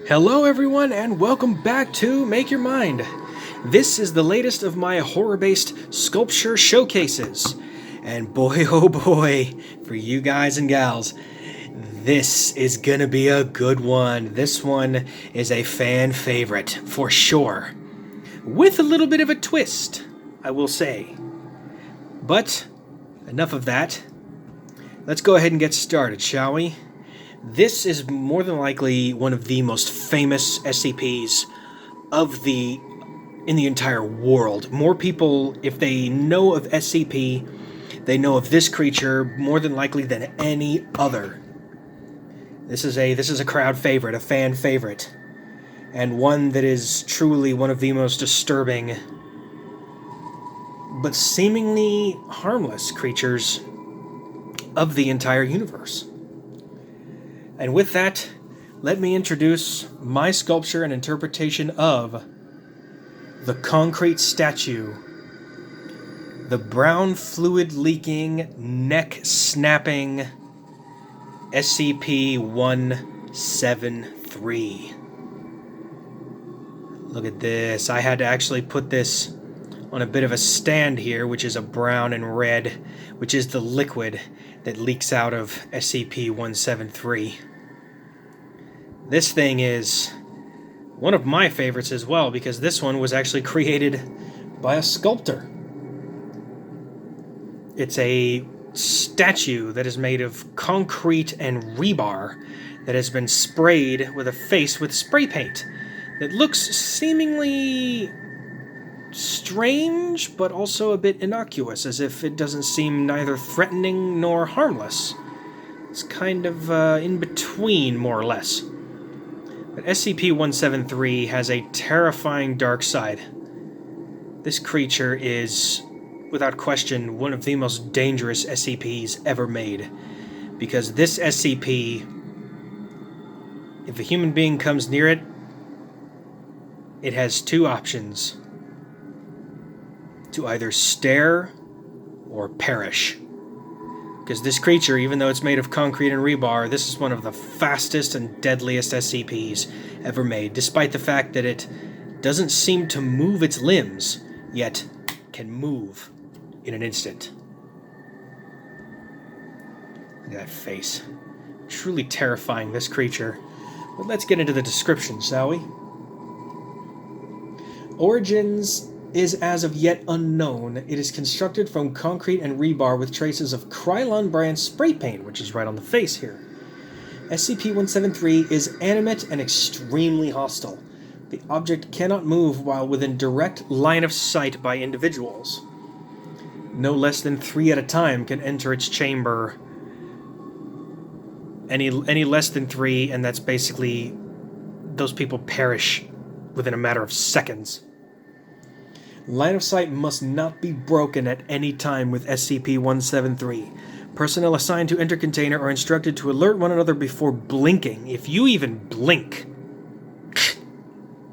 Hello everyone and welcome back to Make Your Mind. This is the latest of my horror-based sculpture showcases. And boy oh boy, for you guys and gals, this is gonna be a good one. This one is a fan favorite, for sure. With a little bit of a twist, I will say. But, enough of that. Let's go ahead and get started, shall we? This is more than likely one of the most famous SCPs in the entire world. More people, if they know of SCP, they know of this creature more than likely than any other. This is a crowd favorite, a fan favorite, and one that is truly one of the most disturbing but seemingly harmless creatures of the entire universe. And with that, let me introduce my sculpture and interpretation of the Concrete Statue, the brown fluid-leaking, neck-snapping SCP-173. Look at this. I had to actually put this on a bit of a stand here, which is a brown and red, which is the liquid that leaks out of SCP-173. This thing is one of my favorites as well, because this one was actually created by a sculptor. It's a statue that is made of concrete and rebar that has been sprayed with a face with spray paint that looks seemingly strange, but also a bit innocuous, as if it doesn't seem neither threatening nor harmless. It's kind of in between, more or less. But SCP-173 has a terrifying dark side. This creature is, without question, one of the most dangerous SCPs ever made. Because this SCP, if a human being comes near it, it has two options: to either stare or perish. Because this creature, even though it's made of concrete and rebar, this is one of the fastest and deadliest SCPs ever made, despite the fact that it doesn't seem to move its limbs, yet can move in an instant. Look at that face. Truly terrifying, this creature. But let's get into the description, shall we? Origins is as of yet unknown. It is constructed from concrete and rebar with traces of Krylon brand spray paint, which is right on the face here. SCP-173 is animate and extremely hostile. The object cannot move while within direct line of sight by individuals. No less than 3 at a time can enter its chamber. Any less than 3, and that's basically, those people perish within a matter of seconds. Line of sight must not be broken at any time with SCP-173. Personnel assigned to enter container are instructed to alert one another before blinking. If you even blink,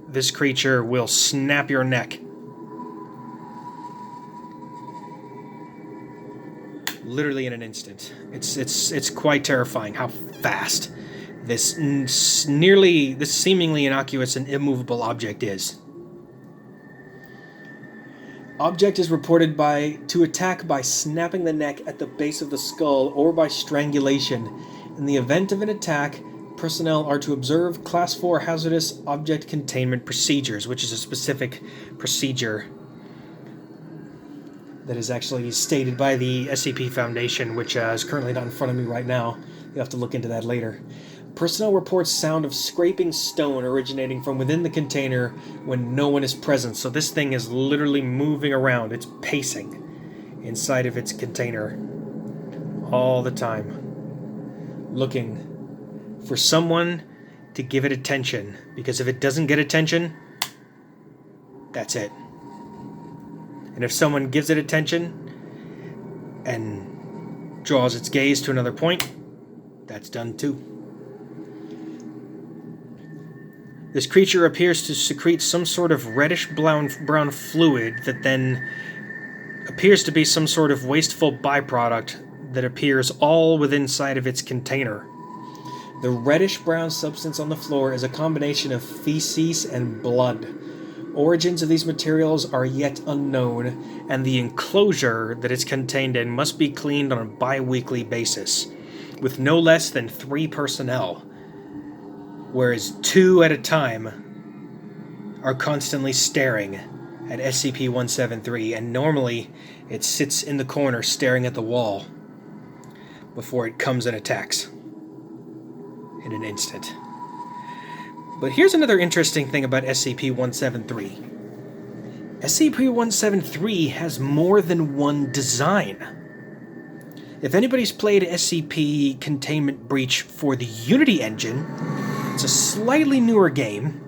this creature will snap your neck. Literally in an instant. It's quite terrifying how fast this seemingly innocuous and immovable object is. Object is reported to attack by snapping the neck at the base of the skull or by strangulation. In the event of an attack, personnel are to observe Class 4 hazardous object containment procedures, which is a specific procedure that is actually stated by the SCP Foundation, which is currently not in front of me right now. You'll have to look into that later. Personnel reports sound of scraping stone originating from within the container when no one is present. So this thing is literally moving around. It's pacing inside of its container all the time, looking for someone to give it attention. Because if it doesn't get attention, that's it. And if someone gives it attention and draws its gaze to another point, that's done too. This creature appears to secrete some sort of reddish-brown fluid that then appears to be some sort of wasteful byproduct that appears all within inside of its container. The reddish-brown substance on the floor is a combination of feces and blood. Origins of these materials are yet unknown, and the enclosure that it's contained in must be cleaned on a bi-weekly basis, with no less than 3 personnel, whereas 2 at a time are constantly staring at SCP-173, and normally it sits in the corner staring at the wall before it comes and attacks in an instant. But here's another interesting thing about SCP-173. SCP-173 has more than one design. If anybody's played SCP Containment Breach for the Unity engine, it's a slightly newer game,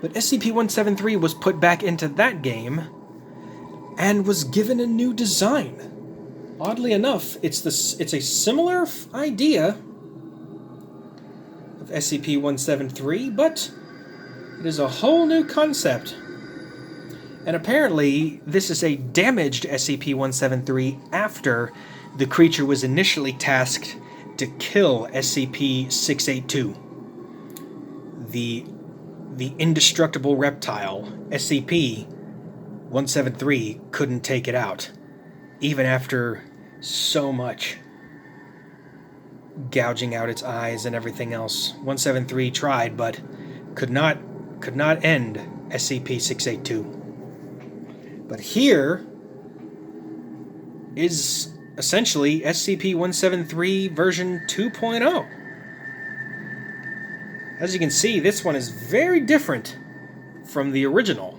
but SCP-173 was put back into that game and was given a new design. Oddly enough, it's a similar idea of SCP-173, but it is a whole new concept. And apparently, this is a damaged SCP-173 after the creature was initially tasked to kill SCP-682. The indestructible reptile, SCP-173, couldn't take it out, even after so much gouging out its eyes and everything else. 173 tried, but could not end SCP-682. But here is essentially SCP-173 version 2.0. As you can see, this one is very different from the original.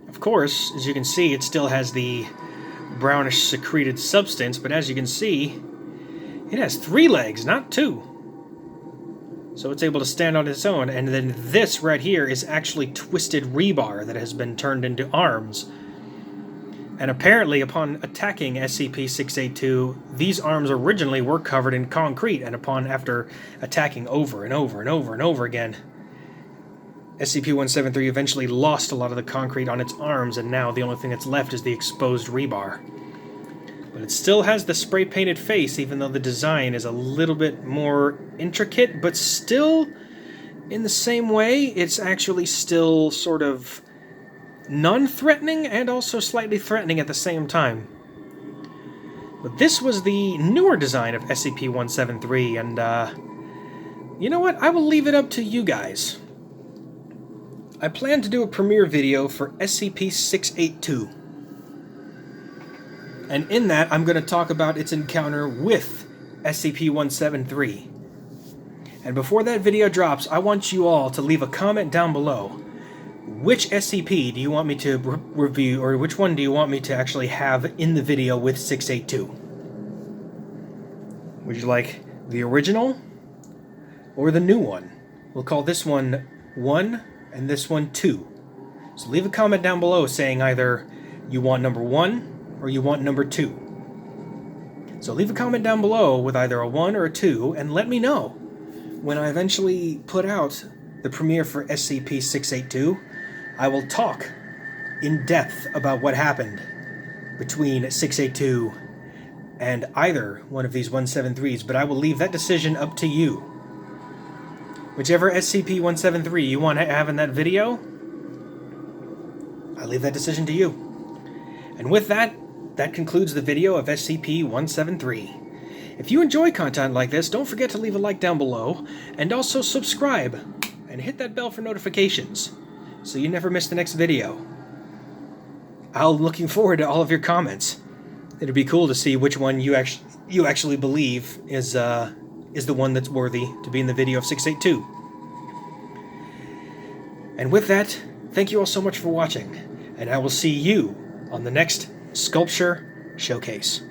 Of course, as you can see, it still has the brownish secreted substance, but as you can see, it has 3 legs, not 2. So it's able to stand on its own, and then this right here is actually twisted rebar that has been turned into arms. And apparently, upon attacking SCP-682, these arms originally were covered in concrete, and after attacking over and over and over and over again, SCP-173 eventually lost a lot of the concrete on its arms, and now the only thing that's left is the exposed rebar. But it still has the spray-painted face, even though the design is a little bit more intricate, but still, in the same way, it's actually still sort of non-threatening and also slightly threatening at the same time. But this was the newer design of SCP-173, and you know what? I will leave it up to you guys. I plan to do a premiere video for SCP-682. And in that, I'm going to talk about its encounter with SCP-173. And before that video drops, I want you all to leave a comment down below. Which SCP do you want me to review, or which one do you want me to actually have in the video with 682? Would you like the original or the new one? We'll call this one 1 and this one 2. So leave a comment down below saying either you want number 1 or you want number 2. So leave a comment down below with either a 1 or a 2, and let me know when I eventually put out the premiere for SCP-682. I will talk in depth about what happened between 682 and either one of these 173s, but I will leave that decision up to you. Whichever SCP-173 you want to have in that video, I leave that decision to you. And with that, that concludes the video of SCP-173. If you enjoy content like this, don't forget to leave a like down below, and also subscribe, and hit that bell for notifications, so you never miss the next video. I'm looking forward to all of your comments. It'd be cool to see which one you actually believe is the one that's worthy to be in the video of 682. And with that, thank you all so much for watching, and I will see you on the next Sculpture Showcase.